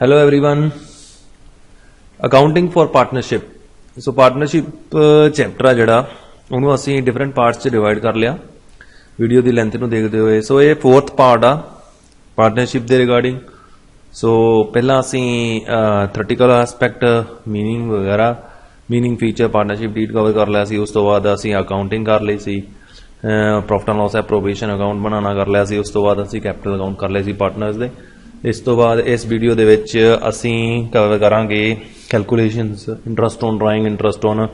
Hello everyone. Accounting for partnership. So partnership chapter ਆ ਜਿਹੜਾ ਉਹਨੂੰ ਅਸੀਂ different parts 'ਚ divide ਕਰ ਲਿਆ ਵੀਡੀਓ ਦੀ ਲੈਂਥ ਨੂੰ ਦੇਖਦੇ ਹੋਏ। ਸੋ ਇਹ fourth part ਆ partnership ਦੇ regarding। ਸੋ ਪਹਿਲਾਂ ਅਸੀਂ theoretical aspect meaning ਵਗੈਰਾ meaning feature partnership deed cover ਕਰ ਲਿਆ ਸੀ। ਉਸ ਤੋਂ ਬਾਅਦ ਅਸੀਂ accounting ਕਰ ਲਈ ਸੀ, profit and loss approbation account ਬਣਾਉਣਾ ਕਰ ਲਿਆ ਸੀ। ਉਸ ਤੋਂ ਬਾਅਦ ਅਸੀਂ capital account ਕਰ ਲਏ ਸੀ partners ਦੇ। ਇਸ ਤੋਂ ਬਾਅਦ ਇਸ ਵੀਡੀਓ ਦੇ ਵਿੱਚ ਅਸੀਂ ਕਵਰ ਕਰਾਂਗੇ calculations, interest on drawing, interest on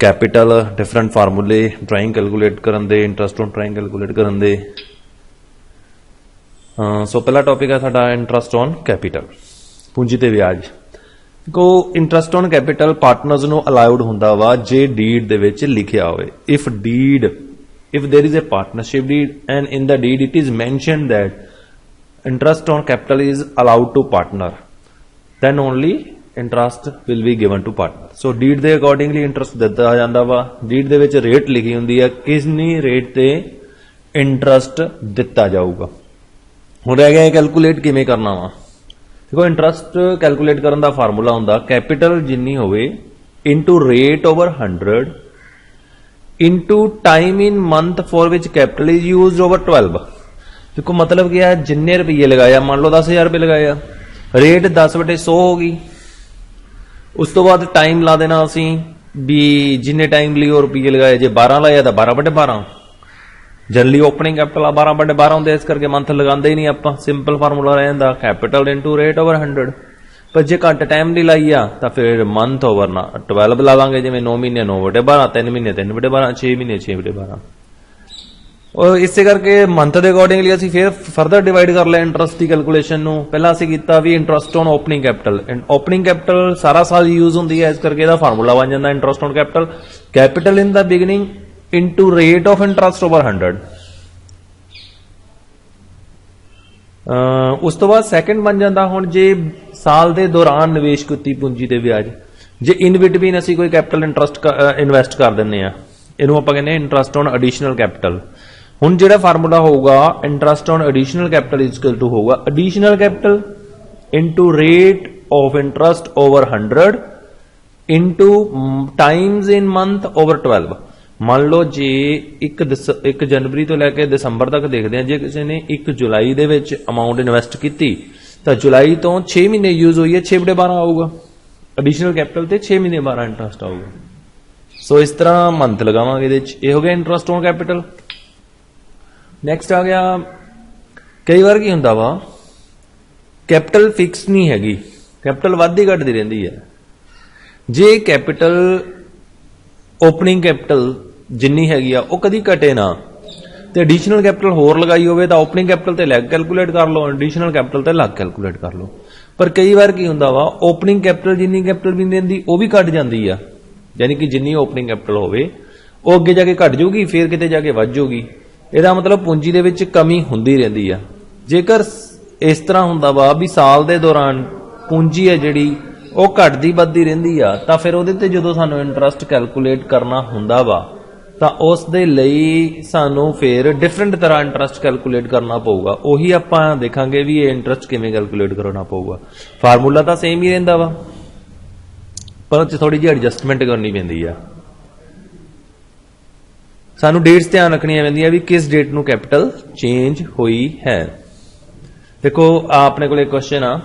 capital, different ਫਾਰਮੂਲੇ ਡਰਾਇੰਗ ਕੈਲਕੂਲੇਟ ਕਰਨ ਦੇ, ਇੰਟਰਸਟ ਔਨ ਡਰਾਇੰਗ ਕੈਲਕੂਲੇਟ ਕਰਨ ਦੇ। ਸੋ ਪਹਿਲਾ ਟੌਪਿਕ ਹੈ ਸਾਡਾ ਇੰਟਰਸਟ ਔਨ ਕੈਪੀਟਲ, ਪੂੰਜੀ ਤੇ ਵਿਆਜ। ਦੇਖੋ ਇੰਟਰਸਟ ਔਨ ਕੈਪੀਟਲ ਪਾਰਟਨਰਸ ਨੂੰ ਅਲਾਉਡ ਹੁੰਦਾ ਵਾ ਜੇ ਡੀਡ ਦੇ ਵਿੱਚ ਲਿਖਿਆ ਹੋਵੇ। If there is a partnership deed and in the deed it is mentioned that interest on capital is allowed to partner, then only interest will be given to partner. So deed ਦੇ accordingly interest ਦਿੱਤਾ ਜਾਂਦਾ ਵਾ। deed ਦੇ ਵਿੱਚ rate ਲਿਖੀ ਹੁੰਦੀ ਹੈ, ਕਿੰਨੀ ਰੇਟ ਤੇ ਇੰਟਰਸਟ ਦਿੱਤਾ ਜਾਊਗਾ। ਹੁਣ ਰਹਿ ਗਿਆ ਕੈਲਕੂਲੇਟ ਕਿਵੇਂ ਕਰਨਾ ਵਾ। ਦੇਖੋ ਇੰਟਰਸਟ ਕੈਲਕੂਲੇਟ ਕਰਨ ਦਾ ਫਾਰਮੂਲਾ ਹੁੰਦਾ ਕੈਪੀਟਲ ਜਿੰਨੀ ਹੋਵੇ into rate over 100 into time in month for which capital is used over 12। देखो मतलब क्या है, जिन्ने रुपये लगाया, मान लो 10,000 रुपये लगाया, रेट 10/100 हो गई। उस तो बाद टाइम ला देना असी भी जिन्ने टाइम लिए वो रुपये लगाए। जे 12 लाया तो 12/12। जनरली ओपनिंग कैपिटल 12/12 होंगे, इस करके मंथ लगाते ही नहीं आप। सिंपल फार्मूला रह जाता कैपिटल इंटू रेट ओवर 100। पर जे घट टाइम नहीं लाई आ तो फिर मंथ ओवर ना 12 लावांगे। जिमें 9 महीने 9/12, 3 महीने 3/12, 6 महीने 6/12। और इस करके मंथ के अकॉर्डिंगली असीं फिर फरदर डिवाइड कर लिया इंटरस्ट की कैलकुलेशन नूं। पहला असीं कीता भी interest on opening capital. Opening capital सारा साल यूज होंदी है, इस करके इहदा फार्मूला बन जाता interest on capital, capital in the beginning into rate of interest over 100। उस तो बाद सैकेंड बन जाता हुण जे साल के दौरान निवेश कीती पूंजी ते ब्याज। जे इन बिटवीन असीं कोई कैपिटल इंटरस्ट इन्वेस्ट कर दिंदे आ, इहनूं आपां कहंदे इंटरस्ट ऑन एडिशनल कैपिटल। ਹੁਣ ਜਿਹੜਾ ਫਾਰਮੂਲਾ ਹੋਊਗਾ interest on additional capital is equal to ਹੋਊਗਾ additional capital into rate of interest over 100 into times in month over 12। ਮੰਨ ਲਓ ਜੇ 1 ਜਨਵਰੀ ਤੋਂ ਲੈ ਕੇ ਦਸੰਬਰ ਤੱਕ ਦੇਖਦੇ ਆ, ਜੇ ਕਿਸੇ ਨੇ 1 ਜੁਲਾਈ ਦੇ ਵਿੱਚ ਅਮਾਉਂਟ ਇਨਵੈਸਟ ਕੀਤੀ ਤਾਂ ਜੁਲਾਈ ਤੋਂ 6 ਮਹੀਨੇ ਯੂਜ਼ ਹੋਈ ਹੈ, 6/12 ਆਊਗਾ ਐਡੀਸ਼ਨਲ ਕੈਪੀਟਲ ਤੇ 6 ਮਹੀਨੇ 12 ਇੰਟਰਸਟ ਆਊਗਾ। ਸੋ ਇਸ ਤਰ੍ਹਾਂ ਮੰਥ ਲਗਾਵਾਂਗੇ ਇਹਦੇ ਵਿੱਚ। ਇਹ ਹੋ ਗਿਆ ਇੰਟਰਸਟ ਔਨ ਕੈਪੀਟਲ। ਨੈਕਸਟ ਆ ਗਿਆ, ਕਈ ਵਾਰ ਕੀ ਹੁੰਦਾ ਵਾ ਕੈਪੀਟਲ ਫਿਕਸ ਨਹੀਂ ਹੈਗੀ, ਕੈਪੀਟਲ ਵੱਧਦੀ ਘਟਦੀ ਰਹਿੰਦੀ ਹੈ। ਜੇ ਕੈਪੀਟਲ ਓਪਨਿੰਗ ਕੈਪੀਟਲ ਜਿੰਨੀ ਹੈਗੀ ਆ ਉਹ ਕਦੀ ਘਟੇ ਨਾ ਤੇ ਐਡੀਸ਼ਨਲ ਕੈਪੀਟਲ ਹੋਰ ਲਗਾਈ ਹੋਵੇ ਤਾਂ ਓਪਨਿੰਗ ਕੈਪੀਟਲ ਤੇ ਅਲੱਗ ਕੈਲਕੂਲੇਟ ਕਰ ਲਓ, ਐਡੀਸ਼ਨਲ ਕੈਪੀਟਲ ਤੇ ਅਲੱਗ ਕੈਲਕੂਲੇਟ ਕਰ ਲਓ। ਪਰ ਕਈ ਵਾਰ ਕੀ ਹੁੰਦਾ ਵਾ ਓਪਨਿੰਗ ਕੈਪੀਟਲ ਜਿੰਨੀ ਕੈਪੀਟਲ ਵੀ ਦਿੰਦੀ ਉਹ ਵੀ ਘਟ ਜਾਂਦੀ ਆ, ਯਾਨੀ ਕਿ ਜਿੰਨੀ ਓਪਨਿੰਗ ਕੈਪੀਟਲ ਹੋਵੇ ਉਹ ਅੱਗੇ ਜਾ ਕੇ ਘਟ ਜਾਊਗੀ, ਫਿਰ ਕਿਤੇ ਜਾ ਕੇ ਵੱਧ ਜਾਊਗੀ। ਇਹਦਾ ਮਤਲਬ ਪੂੰਜੀ ਦੇ ਵਿੱਚ ਕਮੀ ਹੁੰਦੀ ਰਹਿੰਦੀ ਆ। ਜੇਕਰ ਇਸ ਤਰ੍ਹਾਂ ਹੁੰਦਾ ਵਾ ਵੀ ਸਾਲ ਦੇ ਦੌਰਾਨ ਪੂੰਜੀ ਹੈ ਜਿਹੜੀ ਉਹ ਘਟਦੀ ਵੱਧਦੀ ਰਹਿੰਦੀ ਆ ਤਾਂ ਫਿਰ ਉਹਦੇ ਤੇ ਜਦੋਂ ਸਾਨੂੰ ਇੰਟਰਸਟ ਕੈਲਕੂਲੇਟ ਕਰਨਾ ਹੁੰਦਾ ਵਾ ਤਾਂ ਉਸ ਦੇ ਲਈ ਸਾਨੂੰ ਫਿਰ ਡਿਫਰੈਂਟ ਤਰ੍ਹਾਂ ਇੰਟਰਸਟ ਕੈਲਕੂਲੇਟ ਕਰਨਾ ਪਊਗਾ। ਉਹੀ ਆਪਾਂ ਦੇਖਾਂਗੇ ਵੀ ਇਹ ਇੰਟਰਸਟ ਕਿਵੇਂ ਕੈਲਕੂਲੇਟ ਕਰਨਾ ਪਊਗਾ। ਫਾਰਮੂਲਾ ਤਾਂ ਸੇਮ ਹੀ ਰਹਿੰਦਾ ਵਾ ਪਰ ਉਹ 'ਚ ਥੋੜੀ ਜਿਹੀ ਐਡਜਸਟਮੈਂਟ ਕਰਨੀ ਪੈਂਦੀ ਆ। ਸਾਨੂੰ ਡੇਟਸ ਧਿਆਨ ਰੱਖਣੀਆਂ ਪੈਂਦੀਆਂ ਵੀ ਕਿਸ ਡੇਟ ਨੂੰ ਕੈਪੀਟਲ ਚੇਂਜ ਹੋਈ ਹੈ। ਦੇਖੋ ਆਪਣੇ ਕੋਲ ਇੱਕ ਕੁਐਸਚਨ ਆ,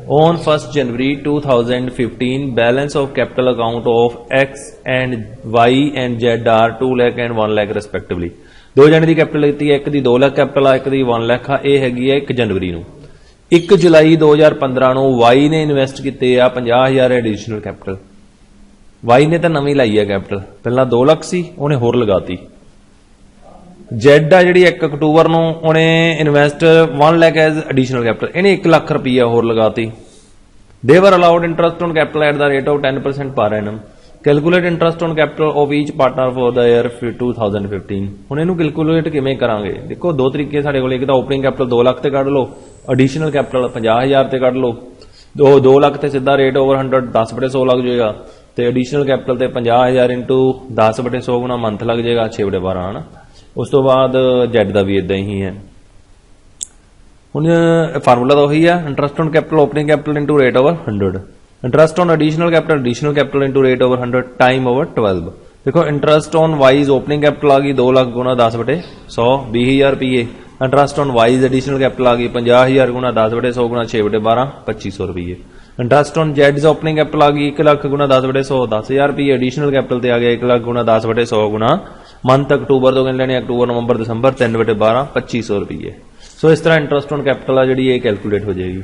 on 1 January 2015 balance of capital account of X and Y and Z are 2 lakh and 1 lakh respectively. ਦੋ ਜਣੇ ਦੀ ਕੈਪੀਟਲ ਲਿੱਤੀ ਹੈ, ਇੱਕ ਦੀ 2 ਲੱਖ ਕੈਪੀਟਲ ਆ, ਇੱਕ ਦੀ 1 ਲੱਖ ਆ। ਇਹ ਹੈਗੀ ਹੈ 1 ਜਨਵਰੀ ਨੂੰ। 1 ਜੁਲਾਈ 2015 ਨੂੰ Y ਨੇ ਇਨਵੈਸਟ ਕੀਤੇ ਆ 50,000 ਐਡੀਸ਼ਨਲ ਕੈਪੀਟਲ। Y ਨੇ ਤਾਂ ਨਵੀਂ ਲਾਈ ਆ ਕੈਪੀਟਲ, ਪਹਿਲਾਂ 2 ਲੱਖ ਸੀ ਉਹਨੇ ਹੋਰ ਲਗਾਤੀ। Z ਆ ਜਿਹੜੀ 1 ਅਕਤੂਬਰ ਨੂੰ ਉਹਨੇ invest 1 lakh as additional capital, ਇਹਨੇ 1 ਲੱਖ ਰੁਪਈਆ ਹੋਰ ਲਗਾਤੀ। They were allowed interest on capital at the rate of 10% per annum. Calculate interest on capital of each partner for the year 2015। ਹੁਣ ਇਹਨੂੰ ਕੈਲਕੂਲੇਟ ਕਿਵੇਂ ਕਰਾਂਗੇ? ਦੇਖੋ ਦੋ ਤਰੀਕੇ ਸਾਡੇ ਕੋਲ। ਇੱਕ ਤਾਂ ਓਪਨਿੰਗ ਕੈਪੀਟਲ 2 ਲੱਖ ਤੇ ਕੱਢ ਲਓ, ਐਡੀਸ਼ਨਲ ਕੈਪੀਟਲ 50,000 ਤੇ ਕੱਢ ਲਓ। 2 ਲੱਖ ਤੇ ਸਿੱਧਾ ਰੇਟ ਓਵਰ 100 10/100 ਲੱਗ ਜਾਏਗਾ ਤੇ ਐਡੀਸ਼ਨਲ ਕੈਪੀਟਲ ਤੇ 50,000 ਇੰਟੂ 10/100 ਗੁਣਾ ਮੰਥ ਲੱਗ ਜਾਏਗਾ 6/12 ਹਨਾ। ਉਸ ਤੋਂ ਬਾਅਦ Z ਦਾ ਵੀ ਇਦਾਂ ਹੀ ਹੈ। ਹੁਣ ਫਾਰਮੂਲਾ ਤਾਂ ਉਹੀ ਆ, interest on capital opening capital into rate over 100, interest on additional capital into rate over 100 time over 12। देखो interest on Y's opening capital आ गई 2 लाख गुणा 10/100 20,000 रुपये। Interest on Y's additional capital आ गई 50,000 गुणा 10/100 गुणा 6/12 2500 रुपये। इंटरस्ट ऑन जेड्स ओपनिंग कैपिटल आ गई 1 लाख गुणा 10/100 10,000 रुपये। एडिशनल कैपिटल ते आ गया 1 लाख गुणा 10/100 गुणा मंथ अक्टूबर तो कहने लेने अक्टूबर नवंबर दिसंबर 3/12 2500 रुपये। सो इस तरह इंटरस्ट ऑन कैपिटल आ जी कैलकुलेट हो जाएगी।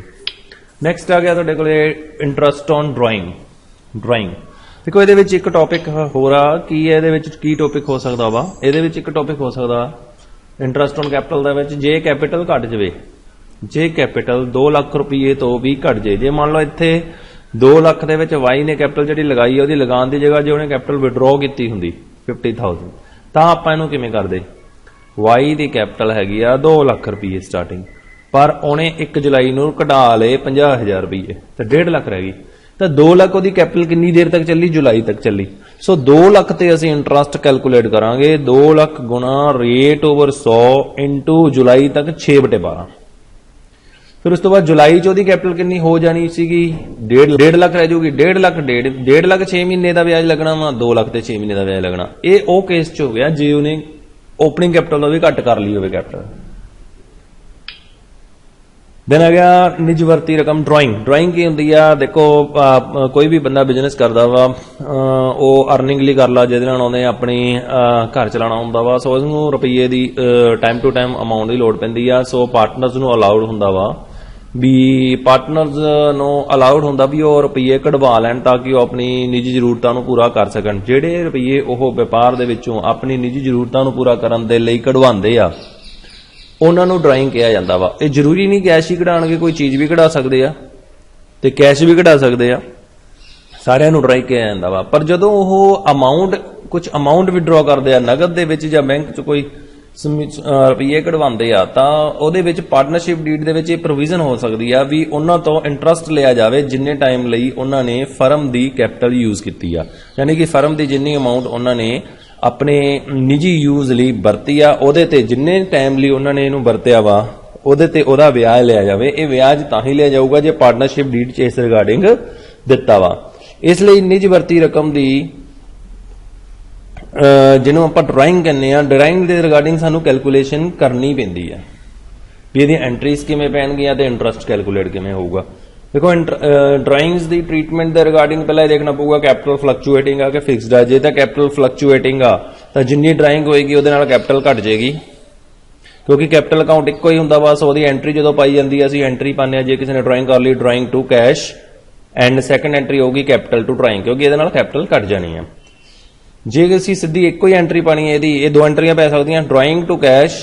नैक्सट आ गया तुहाडे कोले इंटरस्ट ऑन ड्राइंग। देखो ये एक टॉपिक हो रहा कि ये टॉपिक हो सकता वा, ये एक टॉपिक हो सकता interest on capital J capital घट जाए, जे कैपिटल 2 लाख रुपये तो भी घट जाए। जे मान लो इत्थे 2 लाख के वाई ने कैपिटल जी लगाई है लगाने की जगह जो उन्हें कैपिटल विड्रॉ की होंगी 50,000 तो आप किमें करते, वाई की कैपिटल हैगी आ 2 लाख रुपये स्टार्टिंग, पर उन्हें 1 जुलाई को कढ़ा ले 50,000 रुपये तो 1.5 लाख रह गई। तो 2 लाख की कैपिटल कितनी देर तक चली, जुलाई तक चली। सो 2 लाख ते असीं इंटरस्ट कैलकुलेट करांगे 2 लाख गुणा रेट ओवर 100 इंटू जुलाई तक 6/12। फिर उस तो बाद जुलाई च ओदी कैपिटल कितनी हो जानी सीगी 1.5 लाख रह जाऊगी। 1.5 लाख 6 महीने का ब्याज लगना वा, 2 लाख ते 6 महीने का ब्याज लगना। ये ओ केस च हो गया जे उन्हें ओपनिंग कैपिटल भी घट कर ली हो कैपिटल। देन आ गया निज वरती रकम ड्राइंग की होंगी आ। देखो कोई भी बंदा बिजनेस करता वा वो अर्निंग लिए कर ला जिहदे नाल उहने अपनी घर चलाना हुंदा वा। सो उसनूं रुपये की टाइम टू टाइम अमाउंट की लोड़ पैंदी आ। सो पार्टनर्स नूं अलाउड हुंदा वा भी पार्टनर्स नूं अलाउड हुंदा भी वो रुपये कढवा लैण ताकि वो अपनी निजी जरूरतां नूं पूरा कर सकण। जिहड़े रुपये वो व्यापार दे विचों अपनी निजी जरूरतां नूं पूरा करन दे लई कढवांदे आ उन्होंने ड्राइंग कहा जाता वा। ये जरूरी नहीं कैश ही कढ़ाणगे, कोई चीज़ भी कढ़ा सकते आ ते कैश भी कढ़ा सकते आ, सारिਆਂ ਨੂੰ ड्राइंग कहा जाता वा। पर जदों वो अमाउंट कुछ अमाउंट विड्रॉ करते हैं नगद दे विच जां बैंक च कोई रुपये कढ़वाते आ तां उहदे विच पार्टनरशिप डीड दे विच प्रोविजन हो सकती है भी उन्हां तो इंटरस्ट लिया जाए जिन्ने टाइम लई उन्होंने फर्म की कैपिटल यूज की आ, यानी कि फर्म की जिन्नी अमाउंट उन्होंने अपने निजी यूज ਲਈ ਵਰਤੀ ਆ ਉਹਦੇ ਤੇ ਜਿੰਨੇ ਟਾਈਮ ਲਈ ਉਹਨਾਂ ਨੇ ਇਹਨੂੰ ਵਰਤਿਆ ਵਾ ਉਹਦੇ ਤੇ ਉਹਦਾ ਵਿਆਜ ਲਿਆ ਜਾਵੇ। ਇਹ ਵਿਆਜ ਤਾਂ ਹੀ ਲਿਆ ਜਾਊਗਾ ਜੇ ਪਾਰਟਨਰਸ਼ਿਪ ਡੀਡ ਚ ਇਸ ਰਿਗਾਰਡਿੰਗ ਦਿੱਤਾ ਵਾ। ਇਸ ਲਈ ਨਿਜ ਵਰਤੀ ਰਕਮ ਦੀ ਜਿਹਨੂੰ ਆਪਾਂ ਡਰਾਇੰਗ ਕਹਿੰਦੇ ਆ, ਡਰਾਇੰਗ ਦੇ ਰਿਗਾਰਡਿੰਗ ਸਾਨੂੰ ਕੈਲਕੂਲੇਸ਼ਨ ਕਰਨੀ ਪੈਂਦੀ ਆ ਵੀ ਇਹਦੀਆਂ ਐਂਟਰੀਜ਼ ਕਿਵੇਂ ਪੈਣਗੀਆਂ ਤੇ ਇੰਟਰਸਟ ਕੈਲਕੂਲੇਟ ਕਿਵੇਂ ਹੋਊਗਾ। देखो ड्राइंग्स की ट्रीटमेंट के रिगार्डिंग पहले देखना पऊगा कैपिटल फ्लक्चुएटिंग आ कि फिक्सड आ। जे तो कैपिटल फ्लक्चुएटिंग आ तो जिन्नी ड्राइंग होएगी उहदे नाल कैपिटल घट जाएगी क्योंकि कैपिटल अकाउंट इक्को ही हुंदा बस। ओहदी एंट्री जो पाई जाती है असीं एंट्री पाने जे किसी ने ड्राइंग कर ली drawing to cash and second entry होगी कैपिटल टू ड्राइंग क्योंकि इहदे नाल कैपिटल घट जानी है। जे असीं सीधी इक्को ही एंट्री पानी है ये 2 एंट्रियां पै सकदियां drawing to cash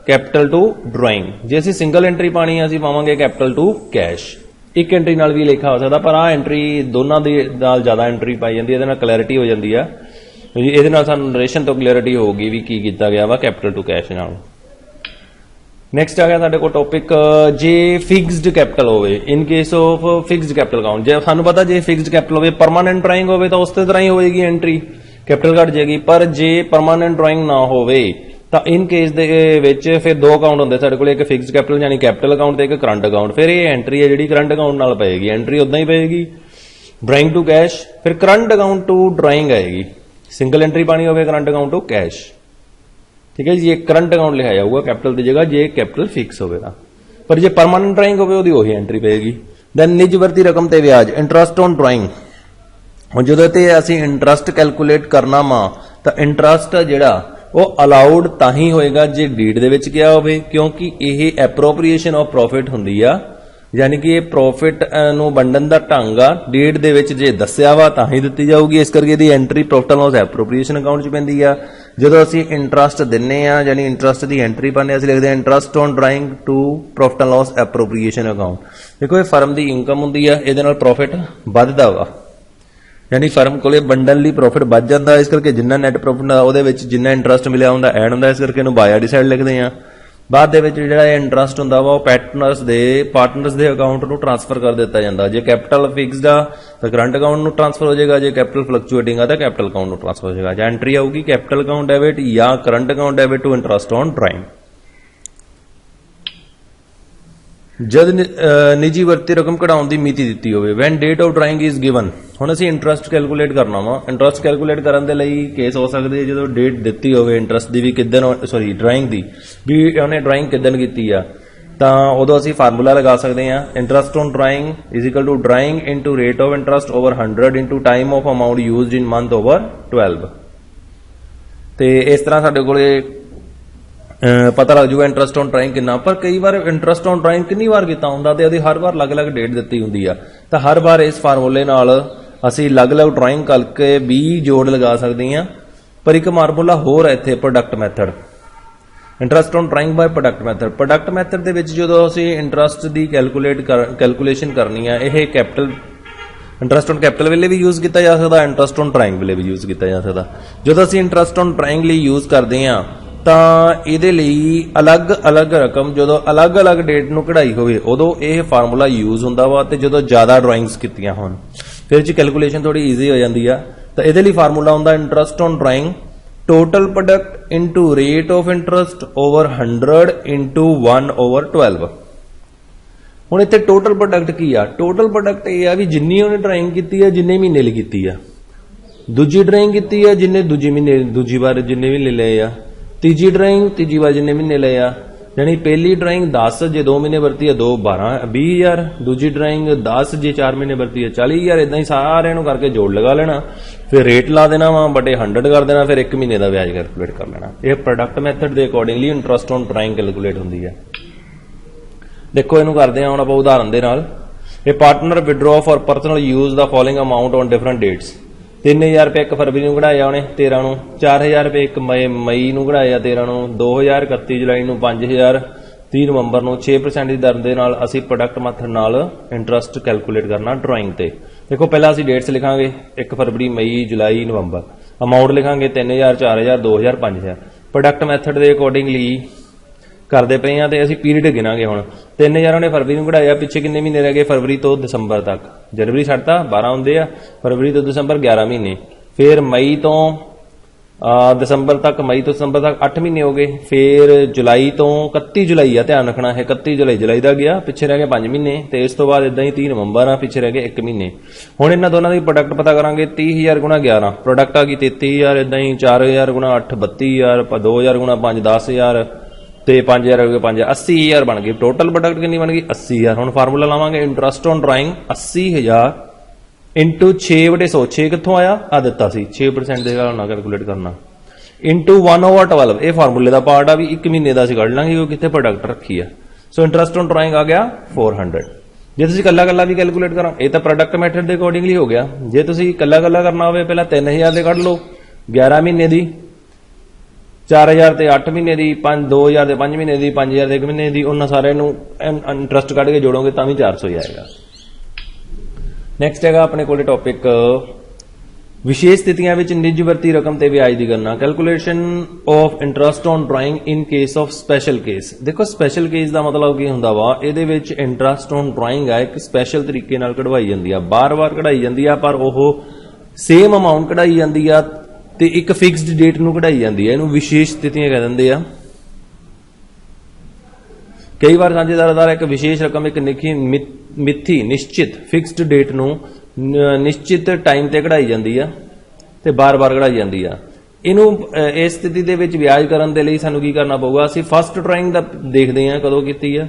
capital to drawing. जे असीं सिंगल एंट्री पानी है असीं पावांगे कैपिटल टू कैश। एक एंट्री नाल भी लिखा हो सकता पर आ एंट्री दोनों दे नाल ज़्यादा एंट्री पाई जाती है क्लैरिटी हो जाती है। ये सानूं नरेशन तो क्लैरिटी होगी भी की कीता गया वा कैपिटल टू कैश नाल। नैक्सट आ गया साडे कोल टॉपिक जे फिक्सड कैपिटल होवे in case of fixed capital account. जे सानूं पता जे फिक्सड कैपिटल होवे परमानेंट ड्राइंग होवे तो उस तरह ही होएगी एंट्री कैपिटल घट जाएगी। पर जे परमानेंट ड्राइंग ना होवे तो इन केस दे विच फिर 2 अकाउंट होंदे साडे कोल, एक फिक्सड कैपिटल यानी कैपिटल अकाउंट ते एक करंट अकाउंट। फिर ये एंट्री है जिहड़ी करंट अकाउंट नाल पएगी, एंट्री उदां ही पएगी ड्राइंग टू कैश। फिर करंट अकाउंट टू ड्राइंग आएगी, सिंगल एंट्री पानी होवे करंट अकाउंट टू कैश। ठीक है जी, ये करंट अकाउंट लिखा जाऊगा कैपिटल की जगह जे कैपिटल फिक्स होगा। पर जे परमानेंट ड्राइंग होवे ओदी ओही एंट्री पएगी। दैन निज वरती रकम ते ब्याज इंटरस्ट ऑन ड्राइंग। हुण जदों ते असीं इंटरस्ट कैलकुलेट करना वा तां इंटरस्ट जिहड़ा वो अलाउड ताही होएगा जे डीड दे विच किया होवे क्योंकि यह एप्रोप्रिएशन ऑफ प्रॉफिट हुंदी आ, यानी कि ये प्रॉफिट नूं वंडन दा ढंग आ डीड दे विच जे दस्सिया वा ताही दित्ती जाऊगी। इस करके दी entry profit and loss appropriation account च पैंदी आ। जदों असीं इंटरस्ट दिन्ने आ यानी इंटरस्ट दी एंट्री पाने असीं लिखदे आ interest on drawing to profit and loss appropriation account. देखो ये फर्म दी इनकम हुंदी आ, इहदे नाल प्रॉफिट वधदा वा यानी फर्म को बंडन लिए प्रॉफिट बच जाता है। इस करके जिन्ना नैट प्रॉफिट वो जिन्ना इंटरस्ट मिलया होंदा ऐड होंदा, इस करके बाय आड़ी साइड लिखते हैं। बाद दे विच जिहड़ा इंटरस्ट होंदा वा पार्टनर्स दे अकाउंट नूं ट्रांसफर कर दिता जाता। जे कैपिटल फिक्सड आ तो करंट अकाउंट नूं ट्रांसफर हो जाएगा, जे कैपिटल फ्लक्चुएटिंग आ तो कैपिटल अकाउंट नूं ट्रांसफर हो जाएगा। या एंट्री आऊगी कैपिटल अकाउंट डेबिट या current account debit to interest on drawing. ਜਦ ਨਿੱਜੀ ਵਰਤੀ ਰਕਮ ਕਢਾਉਣ ਦੀ ਮਿਤੀ ਦਿੱਤੀ ਹੋਵੇ when date of drawing is given. ਹੁਣ ਅਸੀਂ ਇੰਟਰਸਟ ਕੈਲਕੂਲੇਟ ਕਰਨਾ ਵਾ। ਇੰਟਰਸਟ ਕੈਲਕੂਲੇਟ ਕਰਨ ਦੇ ਲਈ ਕੇਸ ਹੋ ਸਕਦੇ ਜਦੋਂ ਡੇਟ ਦਿੱਤੀ ਹੋਵੇ ਇੰਟਰਸਟ ਦੀ ਵੀ ਕਿਦਨ ਡਰਾਇੰਗ ਦੀ ਵੀ ਉਹਨੇ ਡਰਾਇੰਗ ਕਿਦਨ ਕੀਤੀ ਆ, ਤਾਂ ਉਦੋਂ ਅਸੀਂ ਫਾਰਮੂਲਾ ਲਗਾ ਸਕਦੇ ਹਾਂ interest on drawing is equal to drawing into rate of interest over 100 into time of amount used in month over 12। ਤੇ ਇਸ ਤਰ੍ਹਾਂ ਸਾਡੇ ਕੋਲੇ ਪਤਾ ਲੱਗ ਜੂਗਾ ਇੰਟਰਸਟ ਔਨ ਡਰਾਇੰਗ ਕਿੰਨਾ। ਪਰ ਕਈ ਵਾਰ ਇੰਟਰਸਟ ਔਨ ਡਰਾਇੰਗ ਕਿੰਨੀ ਵਾਰ ਕੀਤਾ ਹੁੰਦਾ ਤੇ ਉਹਦੀ ਹਰ ਵਾਰ ਅਲੱਗ-ਅਲੱਗ ਡੇਟ ਦਿੱਤੀ ਹੁੰਦੀ ਆ, ਤਾਂ ਹਰ ਵਾਰ ਇਸ ਫਾਰਮੂਲੇ ਨਾਲ ਅਸੀਂ ਅਲੱਗ-ਅਲੱਗ ਡਰਾਇੰਗ ਕਰਕੇ ਵੀ ਜੋੜ ਲਗਾ ਸਕਦੇ ਹਾਂ। ਪਰ ਇੱਕ ਫਾਰਮੂਲਾ ਹੋਰ ਹੈ ਇੱਥੇ, product method. Interest on drawing by product method. Product method ਦੇ ਵਿੱਚ ਜਦੋਂ ਅਸੀਂ ਇੰਟਰਸਟ ਦੀ ਕੈਲਕੂਲੇਸ਼ਨ ਕਰਨੀ ਆ, ਇਹ ਕੈਪੀਟਲ ਇੰਟਰਸਟ ਔਨ ਕੈਪੀਟਲ ਵੇਲੇ ਵੀ ਯੂਜ਼ ਕੀਤਾ ਜਾ ਸਕਦਾ, ਇੰਟਰਸਟ ਔਨ ਡਰਾਇੰਗ ਵੇਲੇ ਵੀ ਯੂਜ਼ ਕੀਤਾ ਜਾ ਸਕਦਾ। ਜਦੋਂ ਅਸੀਂ ਇੰਟਰਸਟ ਔਨ ਡਰਾਇੰਗ ਲਈ ਯੂਜ਼ ਕਰਦੇ ਹਾਂ ਤਾਂ ਇਹਦੇ ਲਈ ਅਲੱਗ-ਅਲੱਗ ਰਕਮ ਜਦੋਂ ਅਲੱਗ-ਅਲੱਗ ਡੇਟ ਨੂੰ ਕਢਾਈ ਹੋਵੇ ਉਦੋਂ ਇਹ ਫਾਰਮੂਲਾ ਯੂਜ਼ ਹੁੰਦਾ ਵਾ, ਤੇ ਜਦੋਂ ਜ਼ਿਆਦਾ ਡਰਾਇੰਗਸ ਕੀਤੀਆਂ ਹੋਣ ਫਿਰ ਚ ਕੈਲਕੂਲੇਸ਼ਨ ਥੋੜੀ ਈਜ਼ੀ ਹੋ ਜਾਂਦੀ ਆ। ਤਾਂ ਇਹਦੇ ਲਈ ਫਾਰਮੂਲਾ ਹੁੰਦਾ interest on drawing total product into rate of interest over 100 into 1 over 12। ਹੁਣ ਇੱਥੇ ਟੋਟਲ ਪ੍ਰੋਡਕਟ ਕੀ ਆ? ਟੋਟਲ ਪ੍ਰੋਡਕਟ ਇਹ ਆ ਵੀ ਜਿੰਨੀ ਉਹਨੇ ਡਰਾਇੰਗ ਕੀਤੀ ਆ, ਜਿੰਨੇ ਮਹੀਨੇ ਲਈ ਕੀਤੀ ਆ। ਦੂਜੀ ਡਰਾਇੰਗ ਕੀਤੀ ਆ ਜਿੰਨੇ ਦੂਜੀ ਵਾਰ ਜਿੰਨੇ ਮਹੀਨੇ ਲਏ ਆ। ਤੀਜੀ ਡਰਾਇੰਗ ਤੀਜੀ ਵਾਰ ਜਿੰਨੇ ਮਹੀਨੇ ਲਏ ਆ। ਯਾਨੀ ਪਹਿਲੀ ਡਰਾਇੰਗ 10 ਜੇ 2 ਮਹੀਨੇ ਵਰਤੀ ਆ 20,000। ਦੂਜੀ ਡਰਾਇੰਗ 10 ਜੇ 4 ਮਹੀਨੇ ਵਰਤੀ ਆ 40,000। ਇਦਾਂ ਹੀ ਸਾਰਿਆਂ ਨੂੰ ਕਰਕੇ ਜੋੜ ਲਗਾ ਲੈਣਾ, ਫਿਰ ਰੇਟ ਲਾ ਦੇਣਾ ਵਾ ਬਟੇ 100 ਕਰ ਦੇਣਾ, ਫਿਰ 1 ਮਹੀਨੇ ਦਾ ਵਿਆਜ ਕੈਲਕੂਲੇਟ ਕਰ ਲੈਣਾ। ਇਹ ਪ੍ਰੋਡਕਟ ਮੈਥਡ ਦੇ accordingly interest on drawing calculate ਹੁੰਦੀ ਹੈ। ਦੇਖੋ ਇਹਨੂੰ ਕਰਦੇ ਹਾਂ ਹੁਣ ਆਪਾਂ ਉਦਾਹਰਨ ਦੇ ਨਾਲ। ਇਹ partner withdraw for personal use the following amount on different dates. 3000 ਰੁਪਏ 1 ਫਰਵਰੀ ਨੂੰ ਕਢਾਇਆ ਉਹਨੇ 13 ਨੂੰ, 4000 ਰੁਪਏ 1 ਮਈ ਨੂੰ ਕਢਾਇਆ 13 ਨੂੰ, 2000 31 ਜੁਲਾਈ ਨੂੰ, 5000 30 ਨਵੰਬਰ ਨੂੰ। 6% ਦੀ ਦਰ ਦੇ ਨਾਲ ਅਸੀਂ ਪ੍ਰੋਡਕਟ ਮੈਥਡ ਨਾਲ ਇੰਟਰਸਟ ਕੈਲਕੂਲੇਟ ਕਰਨਾ ਡਰਾਇੰਗ ਤੇ। ਦੇਖੋ ਪਹਿਲਾਂ ਅਸੀਂ ਡੇਟਸ ਲਿਖਾਂਗੇ 1 ਫਰਵਰੀ ਮਈ ਜੁਲਾਈ ਨਵੰਬਰ। ਅਮਾਉਂਟ ਲਿਖਾਂਗੇ 3000 4000 2000 5000। ਪ੍ਰੋਡਕਟ ਮੈਥਡ ਦੇ ਅਕੋਰਡਿੰਗਲੀ ਕਰਦੇ ਪਏ ਆ ਤੇ ਅਸੀਂ ਪੀਰੀਅਡ ਗਿਣਾਂਗੇ। ਹੁਣ 3000 ਉਹਨੇ ਫਰਵਰੀ ਨੂੰ ਕਢਾਇਆ, ਪਿੱਛੇ ਕਿੰਨੇ ਮਹੀਨੇ ਰਹਿ ਗਏ? ਫਰਵਰੀ ਤੋਂ ਦਸੰਬਰ ਤੱਕ। ਜਨਵਰੀ ਛੱਡਤਾ 12 ਹੁੰਦੇ ਆ, ਫਰਵਰੀ ਤੋਂ ਦਸੰਬਰ 11 ਮਹੀਨੇ। ਫਿਰ ਮਈ ਤੋਂ ਦਸੰਬਰ ਤੱਕ, ਮਈ ਤੋਂ ਦਸੰਬਰ ਤੱਕ 8 ਮਹੀਨੇ ਹੋ ਗਏ। ਫਿਰ ਜੁਲਾਈ ਤੋਂ 31 ਜੁਲਾਈ ਆ, ਧਿਆਨ ਰੱਖਣਾ ਹੈ 31 ਜੁਲਾਈ ਦਾ ਗਿਆ, ਪਿੱਛੇ ਰਹਿ ਗਏ 5 ਮਹੀਨੇ। ਤੇ ਇਸ ਤੋਂ ਬਾਅਦ ਇਦਾਂ ਹੀ 30 ਨਵੰਬਰ ਆ, ਪਿੱਛੇ ਰਹਿ ਗਏ 1 ਮਹੀਨੇ। ਹੁਣ ਇਹਨਾਂ ਦੋਨਾਂ ਦੀ ਪ੍ਰੋਡਕਟ ਪਤਾ ਕਰਾਂਗੇ। 30,000 ਗੁਣਾ 11 ਪ੍ਰੋਡਕਟ ਆ ਗਈ 33,000। ਇਦਾਂ ਹੀ 4,000 ਗੁਣਾ 8 32,000, 2,000 ਗੁਣਾ 5 10,000 ਤੇ 5,000 ਹੋ ਗਏ 5 80,000 ਬਣ ਗਈ। ਟੋਟਲ ਪ੍ਰੋਡਕਟ ਕਿੰਨੀ ਬਣ ਗਈ? 80,000। ਹੁਣ ਫਾਰਮੂਲਾ ਲਾਵਾਂਗੇ ਇੰਟਰਸਟ ਔਨ ਡਰਾਇੰਗ 80,000 ਇੰਟੂ 6/100। 6 ਕਿੱਥੋਂ ਆਇਆ? ਆ ਦਿੱਤਾ ਸੀ 6% ਦੇ ਨਾਲ ਕੈਲਕੂਲੇਟ ਕਰਨਾ ਇੰਟੂ 1 ਓਵਰ 12। ਇਹ ਫਾਰਮੂਲੇ ਦਾ ਪਾਰਟ ਆ ਵੀ 1 ਮਹੀਨੇ ਦਾ ਅਸੀਂ ਕੱਢ ਲਾਂਗੇ ਕਿਉਂਕਿ ਕਿੱਥੇ ਪ੍ਰੋਡਕਟ ਰੱਖੀ ਆ। ਸੋ ਇੰਟਰਸਟ ਔਨ ਡਰਾਇੰਗ ਆ ਗਿਆ 400। ਜੇ ਤੁਸੀਂ ਕੱਲਾ ਵੀ ਕੈਲਕੂਲੇਟ ਕਰਾਂ, ਇਹ ਤਾਂ ਪ੍ਰੋਡਕਟ ਮੈਥਡ ਦੇ ਅਕੋਰਡਿੰਗਲੀ ਹੋ ਗਿਆ। ਜੇ ਤੁਸੀਂ ਕੱਲਾ ਕਰਨਾ ਹੋਵੇ ਪਹਿਲਾਂ 3000 ਦੇ ਕੱਢ ਲਓ 11 ਮਹੀਨੇ ਦੀ, 4000 ਤੇ 8 ਮਹੀਨੇ ਦੀ, 2000 ਤੇ 5 ਮਹੀਨੇ ਦੀ, 5000 ਤੇ 1 ਮਹੀਨੇ ਦੀ। ਉਹਨਾਂ ਸਾਰਿਆਂ ਨੂੰ ਇੰਟਰਸਟ ਕੱਢ ਕੇ ਜੋੜੋਗੇ ਤਾਂ ਵੀ 400 ਹੀ ਆਏਗਾ। ਨੈਕਸਟ ਹੈਗਾ ਆਪਣੇ ਕੋਲੇ ਟੌਪਿਕ ਵਿਸ਼ੇਸ਼ ਸਥਿਤੀਆਂ ਵਿੱਚ ਨਿੱਜ ਵਰਤੀ ਰਕਮ ਤੇ ਵਿਆਜ ਦੀ ਗਣਨਾ। Calculation of interest on drawing in case of special case. ਦੇਖੋ ਸਪੈਸ਼ਲ ਕੇਸ ਦਾ ਮਤਲਬ ਕੀ ਹੁੰਦਾ ਵਾ? ਇਹਦੇ ਵਿੱਚ ਇੰਟਰਸਟ ਔਨ ਡਰਾਇੰਗ ਹੈ ਇੱਕ ਸਪੈਸ਼ਲ ਤਰੀਕੇ ਨਾਲ ਕਢਵਾਈ ਜਾਂਦੀ ਆ, ਬਾਰ-ਬਾਰ ਕਢਾਈ ਜਾਂਦੀ ਆ, ਪਰ ਉਹ ਸੇਮ ਅਮਾਉਂਟ ਕਢਾਈ ਜਾਂਦੀ ਆ ਤੇ ਇੱਕ ਫਿਕਸਡ ਡੇਟ ਨੂੰ ਕਢਾਈ ਜਾਂਦੀ ਹੈ। ਇਹਨੂੰ ਵਿਸ਼ੇਸ਼ ਸਥਿਤੀਆਂ ਕਹਿ ਦਿੰਦੇ ਆ। ਕਈ ਵਾਰ ਸਾਂਝੇਦਾਰਾਂ ਦੁਆਰਾ ਇੱਕ ਵਿਸ਼ੇਸ਼ ਰਕਮ ਇੱਕ ਮਿੱਥੀ ਨਿਸ਼ਚਿਤ ਫਿਕਸਡ ਡੇਟ ਨੂੰ ਨਿਸ਼ਚਿਤ ਟਾਈਮ ਤੇ ਕਢਾਈ ਜਾਂਦੀ ਆ ਤੇ ਬਾਰ-ਬਾਰ ਕਢਾਈ ਜਾਂਦੀ ਆ। ਇਹਨੂੰ ਇਸ ਸਥਿਤੀ ਦੇ ਵਿੱਚ ਵਿਆਜ ਕਰਨ ਦੇ ਲਈ ਸਾਨੂੰ ਕੀ ਕਰਨਾ ਪਊਗਾ? ਅਸੀਂ ਫਸਟ ਡਰਾਇੰਗ ਦਾ ਦੇਖਦੇ ਹਾਂ ਕਦੋਂ ਕੀਤੀ ਆ,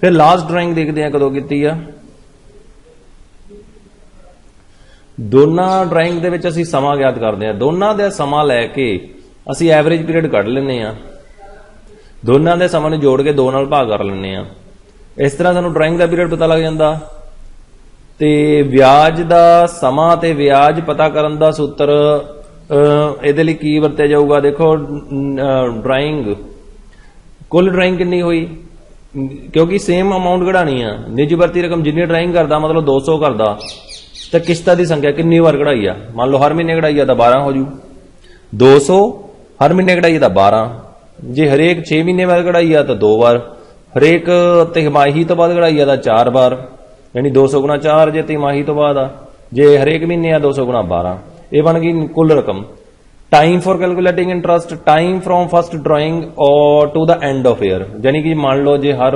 ਫਿਰ ਲਾਸਟ ਡਰਾਇੰਗ ਦੇਖਦੇ ਹਾਂ ਕਦੋਂ ਕੀਤੀ ਆ। ਦੋਨਾਂ ਡਰਾਇੰਗ ਦੇ ਵਿੱਚ ਅਸੀਂ ਸਮਾਂ ਗਿਆਤ ਕਰਦੇ ਹਾਂ। ਦੋਨਾਂ ਦਾ ਸਮਾਂ ਲੈ ਕੇ ਅਸੀਂ ਐਵਰੇਜ ਪੀਰੀਅਡ ਕੱਢ ਲੈਂਦੇ ਹਾਂ। ਦੋਨਾਂ ਦੇ ਸਮਾਂ ਨੂੰ ਜੋੜ ਕੇ 2 ਨਾਲ ਭਾਗ ਕਰ ਲੈਂਦੇ ਹਾਂ। ਇਸ ਤਰ੍ਹਾਂ ਸਾਨੂੰ ਡਰਾਇੰਗ ਦਾ ਪੀਰੀਅਡ ਪਤਾ ਲੱਗ ਜਾਂਦਾ। ਤੇ ਵਿਆਜ ਦਾ ਸਮਾਂ ਤੇ ਵਿਆਜ ਪਤਾ ਕਰਨ ਦਾ ਸੂਤਰ ਇਹਦੇ ਲਈ ਕੀ ਵਰਤਿਆ ਜਾਊਗਾ? ਦੇਖੋ ਡਰਾਇੰਗ ਕੁੱਲ ਡਰਾਇੰਗ ਕਿੰਨੀ ਹੋਈ, ਕਿਉਂਕਿ ਸੇਮ ਅਮਾਉਂਟ ਕਢਾਣੀ ਆ। ਨਿੱਜ ਵਰਤੀ ਰਕਮ ਜਿੰਨੀ ਡਰਾਇੰਗ ਕਰਦਾ ਮਤਲਬ 200 ਕਰਦਾ, ਤਾਂ ਕਿਸ਼ਤਾਂ ਦੀ ਸੰਖਿਆ ਕਿੰਨੀ ਵਾਰ ਕਢਾਈ ਆ? ਮੰਨ ਲਓ ਹਰ ਮਹੀਨੇ ਕਢਾਈ ਆ ਤਾਂ 12 ਹੋ ਜੂ। 200 ਹਰ ਮਹੀਨੇ ਕਢਾਈ ਤਾਂ 12। ਜੇ ਹਰੇਕ 6 ਮਹੀਨੇ ਬਾਅਦ ਕਢਾਈ ਆ ਤਾਂ 2 ਵਾਰ, ਹਰੇਕ ਤਿਮਾਹੀ ਤੋਂ ਬਾਅਦ ਕਢਾਈ ਆ ਤਾਂ 4 ਵਾਰ, ਯਾਨੀ 200 ਗੁਣਾ 4 ਜੇ ਤਿਮਾਹੀ ਤੋਂ ਬਾਅਦ ਆ। ਜੇ ਹਰੇਕ ਮਹੀਨੇ ਆ 200 ਗੁਣਾ 12। ਇਹ ਬਣ ਗਈ ਕੁੱਲ ਰਕਮ। Time for calculating interest, time from first drawing और to the end of year, यानी कि मान लो जे हर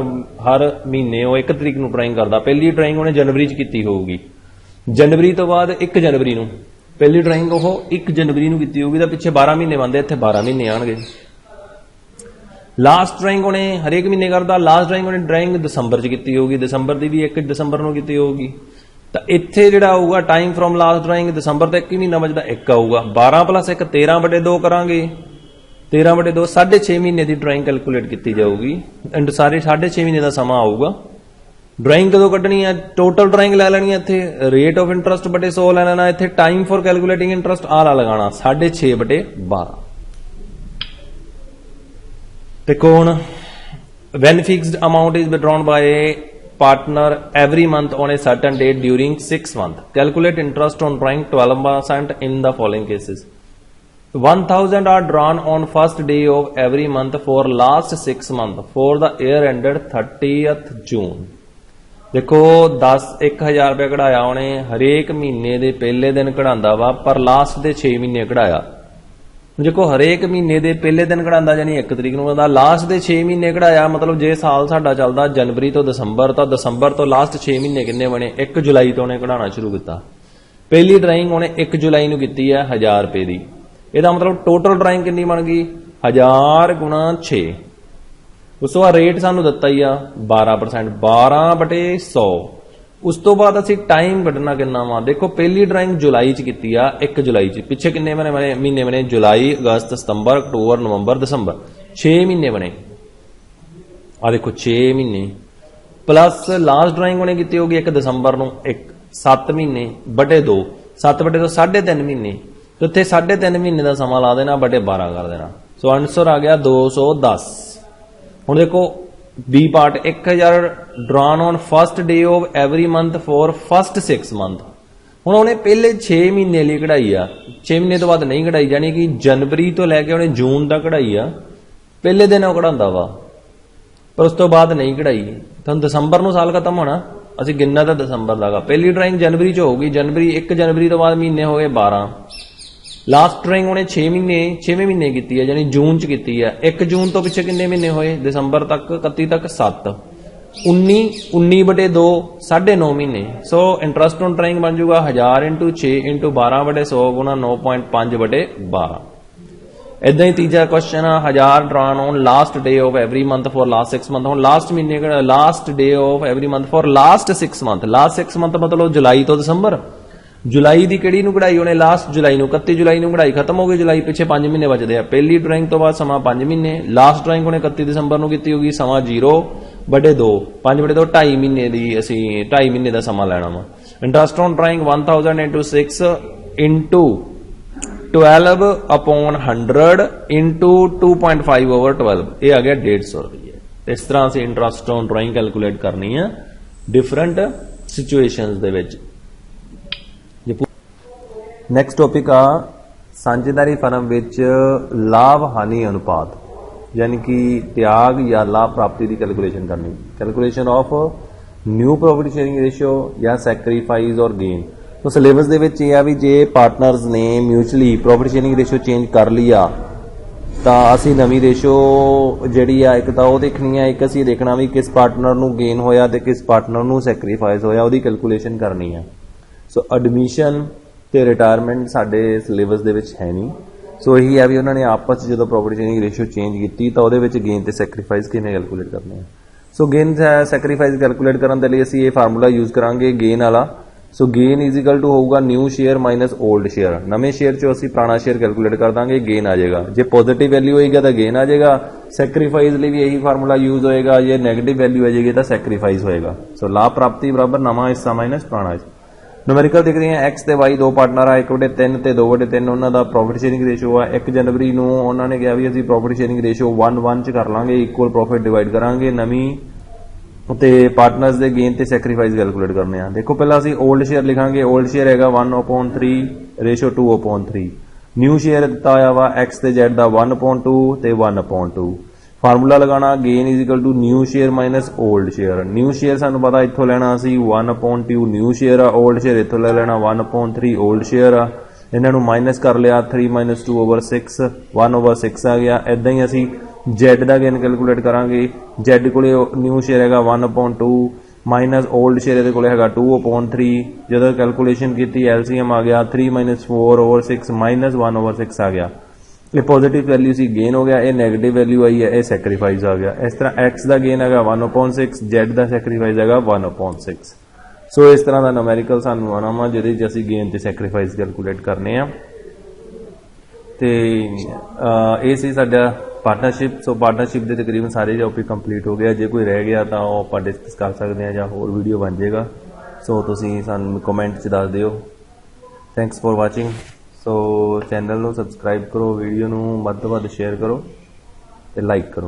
महीने वो 1 तरीक ਨੂੰ ड्राइंग करता, पहली ड्राइंग ਉਹਨੇ जनवरी ਚ ਕੀਤੀ ਹੋਊਗੀ, जनवरी तो बाद 1 जनवरी ਨੂੰ पहली ड्राइंग ਉਹ 1 जनवरी ਨੂੰ ਕੀਤੀ ਹੋਊਗੀ, ਤਾਂ ਪਿੱਛੇ 12 ਮਹੀਨੇ ਬਣਦੇ, ਇੱਥੇ 12 ਮਹੀਨੇ ਆਣਗੇ। ਲਾਸਟ ਡਰਾਇੰਗ ਉਹਨੇ ਹਰੇਕ ਮਹੀਨੇ ਕਰਦਾ, ਲਾਸਟ ਡਰਾਇੰਗ ਉਹਨੇ ਡਰਾਇੰਗ ਦਸੰਬਰ ਚ ਕੀਤੀ ਹੋਊਗੀ, ਦਸੰਬਰ ਦੀ ਵੀ 1 ਦਸੰਬਰ ਨੂੰ ਕੀਤੀ ਹੋਊਗੀ, ਤਾਂ ਇੱਥੇ ਜਿਹੜਾ ਆਊਗਾ ਟਾਈਮ ਫਰੋਮ ਲਾਸਟ ਡਰਾਇੰਗ ਦਸੰਬਰ ਦਾ 1 ਹੀ ਮਹੀਨਾ ਬਚਦਾ, 1 ਆਊਗਾ। 12 + 1 13/2 ਕਰਾਂਗੇ, 13/2 6.5 ਮਹੀਨੇ ਦੀ ਡਰਾਇੰਗ ਕੈਲਕੂਲੇਟ ਕੀਤੀ ਜਾਊਗੀ, ਐਂਡ ਸਾਰੇ 6.5 ਮਹੀਨੇ ਦਾ ਸਮਾਂ ਆਊਗਾ। ਡਰਾਇੰਗ ਕਦੋਂ ਕੱਢਣੀ ਹੈ? ਟੋਟਲ ਡਰਾਇੰਗ ਲੈ ਲੈਣੀ ਹੈ, ਇੱਥੇ ਰੇਟ ਆਫ ਇੰਟਰਸਟ ਬਟੇ 100 ਲੈ ਲੈਣਾ, ਇੱਥੇ ਟਾਈਮ ਫॉर ਕੈਲਕੂਲੇਟਿੰਗ ਇੰਟਰਸਟ ਆਲਾ ਲਗਾਣਾ 6.5/12। ਦੇਖੋ ਹੁਣ when fixed amount is withdrawn by a partner every month on a certain date during 6 months, calculate interest on drawing 12% in the following cases. 1000 are drawn on first day of every month for last 6 months for the year ended 30th June. देखो 10,000 रुपया कढ़ाया ਉਹਨੇ ਹਰੇਕ ਮਹੀਨੇ ਦੇ ਪਹਿਲੇ ਦਿਨ ਕਢਾਉਂਦਾ ਵਾ, ਪਰ ਲਾਸਟ ਦੇ 6 ਮਹੀਨੇ ਕਢਾਇਆ। ਦੇਖੋ ਹਰੇਕ ਮਹੀਨੇ ਦੇ ਪਹਿਲੇ ਦਿਨ ਕਢਾਉਂਦਾ, ਯਾਨੀ 1 ਤਰੀਕ ਨੂੰ ਕਢਾਉਂਦਾ, ਲਾਸਟ ਦੇ 6 ਮਹੀਨੇ ਕਢਾਇਆ, ਮਤਲਬ ਜੇ ਸਾਲ ਸਾਡਾ ਚੱਲਦਾ ਜਨਵਰੀ ਤੋਂ ਦਸੰਬਰ, ਤਾਂ ਦਸੰਬਰ ਤੋਂ ਲਾਸਟ 6 ਮਹੀਨੇ ਕਿੰਨੇ ਬਣੇ? 1 ਜੁਲਾਈ ਤੋਂ ਉਹਨੇ ਕਢਾਉਣਾ ਸ਼ੁਰੂ ਕੀਤਾ। ਪਹਿਲੀ ਡਰਾਇੰਗ ਉਹਨੇ 1 ਜੁਲਾਈ ਨੂੰ ਕੀਤੀ ਹੈ 1000 ਰੁਪਏ ਦੀ, ਇਹਦਾ ਮਤਲਬ ਟੋਟਲ ਡਰਾਇੰਗ ਕਿੰਨੀ ਬਣ ਗਈ? 1000 × 6। ਉਸ ਤੋਂ ਬਾਅਦ ਰੇਟ ਸਾਨੂੰ ਦਿੱਤਾ ਹੀ ਆ 12%, 12/100। ਉਸ ਤੋਂ ਬਾਅਦ ਅਸੀਂ ਟਾਈਮ ਕੱਢਣਾ ਕਿੰਨਾ ਵਾ? ਦੇਖੋ ਪਹਿਲੀ ਡਰਾਇੰਗ ਜੁਲਾਈ ਚ ਕੀਤੀ ਆ, 1 ਜੁਲਾਈ ਚ, ਪਿੱਛੇ ਕਿੰਨੇ ਬਣੇ ਮਹੀਨੇ ਬਣੇ? ਜੁਲਾਈ, ਅਗਸਤ, ਸਤੰਬਰ, ਅਕਤੂਬਰ, ਨਵੰਬਰ, ਦਸੰਬਰ, 6 ਮਹੀਨੇ ਬਣੇ। ਆ ਦੇਖੋ 6 ਮਹੀਨੇ ਪਲੱਸ ਲਾਸਟ ਡਰਾਇੰਗ ਉਹਨੇ ਕੀਤੀ ਹੋਗੀ 1 ਦਸੰਬਰ ਨੂੰ, 7 ਮਹੀਨੇ ਬਟੇ 2, 7/2 3.5 ਮਹੀਨੇ, ਤੇ ਉੱਥੇ 3.5 ਮਹੀਨੇ ਦਾ ਸਮਾਂ ਲਾ ਦੇਣਾ, ਬਟੇ 12 ਕਰ ਦੇਣਾ। ਸੋ ਆਨਸਰ ਆ ਗਿਆ 210। ਹੁਣ ਦੇਖੋ B part 1000 drawn on first day of every month for first 6 month। ਹੁਣ ਉਹਨੇ ਪਹਿਲੇ 6 ਮਹੀਨੇ ਲਈ ਕਢਾਈ ਆ, 6 ਮਹੀਨੇ ਤੋਂ ਬਾਅਦ ਨਹੀਂ ਕਢਾਈ, ਯਾਨੀ ਕਿ ਜਨਵਰੀ ਤੋਂ ਲੈ ਕੇ ਉਹਨੇ ਜੂਨ ਤੱਕ ਕਢਾਈ ਆ, ਪਹਿਲੇ ਦਿਨ ਉਹ ਕਢਾਉਂਦਾ ਵਾ, ਪਰ ਉਸ ਤੋਂ ਬਾਅਦ ਨਹੀਂ ਕਢਾਈ। ਤੁਹਾਨੂੰ ਦਸੰਬਰ ਨੂੰ ਸਾਲ ਖਤਮ ਹੋਣਾ, ਅਸੀਂ ਗਿਣਨਾ ਤਾਂ ਦਸੰਬਰ ਦਾਗਾ। ਪਹਿਲੀ ਡਰਾਇੰਗ ਜਨਵਰੀ ਚ ਹੋਊਗੀ, ਜਨਵਰੀ 1 ਜਨਵਰੀ ਤੋਂ ਬਾਅਦ ਮਹੀਨੇ ਹੋ ਗਏ 12। ਲਾਸਟ ਡਰਾਇੰਗ ਉਹਨੇ 6 ਮਹੀਨੇ ਕੀਤੀ ਹੈ, ਯਾਨੀ ਜੂਨ ਚ ਕੀਤੀ ਹੈ। 1 ਜੂਨ ਤੋਂ ਪਿੱਛੇ ਕਿੰਨੇ ਮਹੀਨੇ ਹੋਏ? ਦਸੰਬਰ ਤੱਕ 31 ਤੱਕ 7, 19/2 9.5 ਮਹੀਨੇ। ਸੋ ਇੰਟਰਸਟ ਔਨ ਡਰਾਇੰਗ ਬਣ ਜਾਊਗਾ 1000 × 6 × 12/100 × 9.5/12। ਇਦਾਂ ਹੀ ਤੀਜਾ ਕੁਐਸਚਨ ਆ 1000 drawn on last day of every month for last 6 month। ਹੁਣ ਲਾਸਟ ਮਹੀਨੇ last day of every month for last 6 month, last 6 month ਮਤਲਬ ਜੁਲਾਈ ਤੋਂ ਦਸੰਬਰ। ਜੁਲਾਈ ਦੀ ਕਿਹੜੀ ਨੂੰ ਕਢਾਈ ਉਹਨੇ? ਲਾਸਟ ਜੁਲਾਈ ਨੂੰ, 31 ਜੁਲਾਈ ਨੂੰ ਕਢਾਈ, ਖਤਮ ਹੋ ਗਈ ਜੁਲਾਈ, ਪਿੱਛੇ 5 ਮਹੀਨੇ ਬਚਦੇ ਆ। ਪਹਿਲੀ ਡਰਾਇੰਗ ਤੋਂ ਬਾਅਦ ਸਮਾਂ 5 ਮਹੀਨੇ, ਲਾਸਟ ਡਰਾਇੰਗ ਉਹਨੇ 31 ਦਸੰਬਰ ਨੂੰ ਕੀਤੀ ਹੋਗੀ, ਸਮਾਂ 0/2, 5/2 2.5 ਮਹੀਨੇ ਦੀ, ਅਸੀਂ 2.5 ਮਹੀਨੇ ਦਾ ਸਮਾਂ ਲੈਣਾ ਵਾ। ਇੰਟਰਸਟ ਔਨ ਡਰਾਇੰਗ 1000 × 6 × 12/100 × 2.5/12, ਇਹ ਆ ਗਿਆ 150 ਰੁਪਏ। ਇਸ ਤਰ੍ਹਾਂ ਅਸੀਂ ਇੰਟਰਸਟ ਔਨ ਡਰਾਇੰਗ ਕੈਲਕੂਲੇਟ ਕਰਨੀ ਆ ਡਿਫਰੈਂਟ ਸਿਚੁਏਸ਼ਨਸ ਦੇ ਵਿੱਚ। ਨੈਕਸਟ ਟੌਪਿਕ ਆ ਸਾਂਝੇਦਾਰੀ ਫਰਮ ਵਿੱਚ ਲਾਭ ਹਾਨੀ ਅਨੁਪਾਤ, ਯਾਨੀ ਕਿ ਤਿਆਗ ਜਾਂ ਲਾਭ ਪ੍ਰਾਪਤੀ ਦੀ ਕੈਲਕੂਲੇਸ਼ਨ ਕਰਨੀ। Calculation of new profit sharing ratio ਜਾਂ ਸੈਕਰੀਫਾਈਸ ਔਰ ਗੇਨ। तो सिलेबस ਦੇ ਵਿੱਚ ਇਹ ਆ ਵੀ ਜੇ ਪਾਰਟਨਰਸ ਨੇ ਮਿਊਚੁਅਲੀ ਪ੍ਰੋਫਿਟ ਸ਼ੇਅਰਿੰਗ ਰੇਸ਼ੀਓ ਚੇਂਜ ਕਰ ਲਿਆ ਤਾਂ ਅਸੀਂ ਨਵੀਂ ਰੇਸ਼ੋ ਜਿਹੜੀ ਆ ਇੱਕ ਤਾਂ ਉਹ ਦੇਖਣੀ ਆ, ਇੱਕ ਅਸੀਂ ਦੇਖਣਾ ਵੀ ਕਿਸ ਪਾਰਟਨਰ ਨੂੰ ਗੇਨ ਹੋਇਆ ਤੇ ਕਿਸ ਪਾਰਟਨਰ ਨੂੰ ਸੈਕਰੀਫਾਈਸ ਹੋਇਆ, ਉਹਦੀ ਕੈਲਕੂਲੇਸ਼ਨ ਕਰਨੀ ਆ। ਸੋ ਐਡਮਿਸ਼ਨ ਤੇ ਰਿਟਾਇਰਮੈਂਟ ਸਾਡੇ ਸਿਲੇਬਸ ਦੇ ਵਿੱਚ ਹੈ ਨਹੀਂ। ਸੋ ਇਹੀ ਆ ਵੀ ਉਹਨਾਂ ਨੇ ਆਪਸ 'ਚ ਜਦੋਂ ਪ੍ਰੋਫਿਟ ਸ਼ੇਅਰਿੰਗ ਰੇਸ਼ੀਓ ਚੇਂਜ ਕੀਤੀ ਤਾਂ ਉਹਦੇ ਵਿੱਚ ਗੇਨ ਤੇ ਸੈਕਰੀਫਾਈਸ ਕਿਵੇਂ ਕੈਲਕੂਲੇਟ ਕਰਨੇ ਆ। ਸੋ ਗੇਨ ਸੈਕਰੀਫਾਈਸ ਕੈਲਕੂਲੇਟ ਕਰਨ ਦੇ ਲਈ ਅਸੀਂ ਇਹ ਫਾਰਮੂਲਾ ਯੂਜ਼ ਕਰਾਂਗੇ ਗੇਨ ਵਾਲਾ। ਸੋ ਗੇਨ ਇਜ਼ ਇਕੁਅਲ ਟੂ ਹੋਊਗਾ new share minus old share. ਨਵੇਂ ਸ਼ੇਅਰ 'ਚੋਂ ਅਸੀਂ ਪੁਰਾਣਾ ਸ਼ੇਅਰ ਕੈਲਕੂਲੇਟ ਕਰ ਦਾਂਗੇ, ਗੇਨ ਆ ਜਾਏਗਾ। ਜੇ ਪੋਜ਼ਿਟਿਵ ਵੈਲਿਊ ਹੋਏਗਾ ਤਾਂ ਗੇਨ ਆ ਜਾਏਗਾ। ਸੈਕਰੀਫਾਈਸ ਲਈ ਵੀ ਇਹੀ ਫਾਰਮੂਲਾ ਯੂਜ਼ ਹੋਏਗਾ। ਜੇ ਨੈਗੇਟਿਵ ਵੈਲਿਊ ਆ ਜਾਏਗੀ ਤਾਂ ਸੈਕਰੀਫਾਈਸ ਹੋਏਗਾ। ਸੋ ਲਾਭ ਪ੍ਰਾਪਤੀ ਬਰਾਬਰ ਨਵਾਂ ਹਿੱਸਾ ਮਾਈਨਸ ਪੁਰਾਣਾ ਹਿੱਸਾ। ਨੂਮੈਰੀਕਲ ਦੇਖਦੇ ਹਾਂ x ਤੇ y ਦੋ ਪਾਰਟਨਰ ਆ, 1/3 ਤੇ 2/3 ਉਹਨਾਂ ਦਾ ਪ੍ਰੋਫਿਟ ਸ਼ੇਅਰਿੰਗ ਰੇਸ਼ੋ ਆ। 1 ਜਨਵਰੀ ਨੂੰ ਉਹਨਾਂ ਨੇ ਕਿਹਾ ਵੀ ਅਸੀਂ ਪ੍ਰੋਫਿਟ ਸ਼ੇਅਰਿੰਗ ਰੇਸ਼ੋ 1:1 ਚ ਕਰ ਲਾਂਗੇ, ਇਕੁਅਲ ਪ੍ਰੋਫਿਟ ਡਿਵਾਈਡ ਕਰਾਂਗੇ। ਨਵੀਂ ਤੇ ਪਾਰਟਨਰਸ ਦੇ ਗੇਨ ਤੇ ਸੈਕਰੀਫਾਈਸ ਕੈਲਕੂਲੇਟ ਕਰਨੇ ਆ। ਦੇਖੋ ਪਹਿਲਾਂ ਅਸੀਂ 올ਡ ਸ਼ੇਅਰ ਲਿਖਾਂਗੇ। 올ਡ ਸ਼ੇਅਰ ਹੈਗਾ 1/3 ਰੇਸ਼ੋ 2/3। ਨਿਊ ਸ਼ੇਅਰ ਦਿੱਤਾ ਹੋਇਆ ਵਾ x ਤੇ z ਦਾ 1/2 ਤੇ 1/2। ਫਾਰਮੂਲਾ ਲਗਾਉਣਾ gain is equal to new share minus old share. New share ਸਾਨੂੰ ਪਤਾ ਇੱਥੋਂ ਲੈਣਾ ਅਸੀਂ 1/2 ਨਿਊ ਸ਼ੇਅਰ ਆ, 올ਡ ਸ਼ੇਅਰ ਇੱਥੋਂ ਲੈ ਲੈਣਾ 1/3 올ਡ ਸ਼ੇਅਰ ਆ। इन्हों माइनस कर लिया 3 - 2/6 1/6 आ गया। इदा ही असी Z का गेन कैलकुलेट करांगे। Z को न्यू शेयर है 1/2 माइनस ओल्ड शेयर को है 2/3। जो कैलकुलेशन की LCM आ गया 3 - 4/6 माइनस 1/6 आ गया। ये पॉजिटिव वैल्यू सी गेन हो गया, ये नैगेटिव वैल्यू आई है, ये सैक्रीफाइस आ गया। इस तरह X का गेन है 1/6, Z का सैक्रीफाइस है 1/6। सो इस तरह का नूमेरिकल सानू आना वा जिहदे च असीं गेन ते सैक्रीफाइस कैलकुलेट करने आ। ते ये सी साडा पार्टनरशिप। सो पार्टनरशिप के तकरीबन सारे टॉपिक कंप्लीट हो गया। जे कोई रह गया तो आप डिस्कस कर सकते हैं या होर वीडियो बन जाएगा। सो तुसीं सानू कमेंट च दस दिओ। Thanks for watching. So channel को सबसक्राइब करो, वीडियो नूं वध तो वध शेयर करो ते लाइक करो।